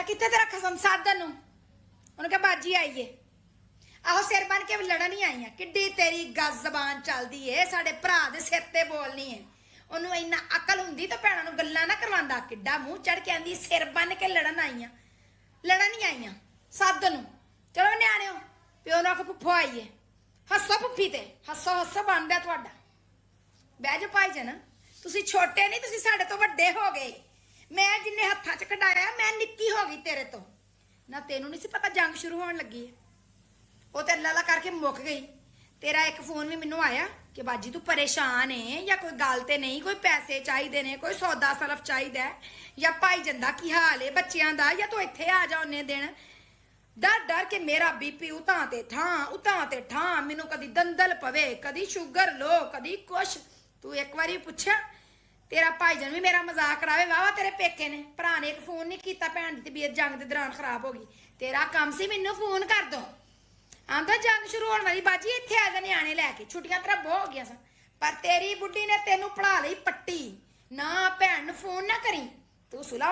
कित्थे तेरा खसम साधन उन्होंने कहा बाजी आई है आहो सिर बन के लड़न ही आई कि तेरी गज जबान चलती है साडे भरा दे सिर ते बोलनी है उन्होंने इन्ना अकल हुंदी तो भैणां नूं गल्लां ना करवांदा किड्डा मूँह चढ़ के आंदी सिर बन के लड़न आई लड़न ही आई साधन चलो न्याणिओ प्यो नूं आखो भुੱਫੋ आई है हसो भुੱਫੀ ते हसो हसो बनदा तुहाडा बह जाओ भाई जन तुसीं छोटे नहीं तुसीं साडे तो वड्डे हो गए मैं जिन्ने हत्थां च कढाया मैं निक्की हो गई तेरे तो ना तेनू नहीं सी पता जंग शुरू होने लगी है वो तो अल्लाह करके मुक गई तेरा एक फोन भी मैनू आया कि बाजी तू परेशान है या कोई गल ते नहीं कोई पैसे चाहिए ने कोई सौदा सरफ चाहिए या भाई जंदा की हाल है बच्चों का या तू इत्थे आ जा उन्ने दिन डर डर के मेरा बीपी उतां ते ठां मैनू कदी दंदल पवे कदी शुगर लो कदी कुछ तू एक बारी पूछा तेरा भाईजन भी मेरा मजाक करावे वाह तेरे पेके ने भरा ने एक फोन नहीं किया भैन की तबीयत जंग के दौरान खराब हो गई तेरा काम से मैनू फोन कर दो आंदा जंग शुरू होने वाली बाजी इत्थे आ जा न्याणे लैके छुट्टियां तेरा बहुत हो गई सन पर तेरी बुढ़ी ने तेनू पढ़ा ली पट्टी ना भैन फोन ना करी तू सुला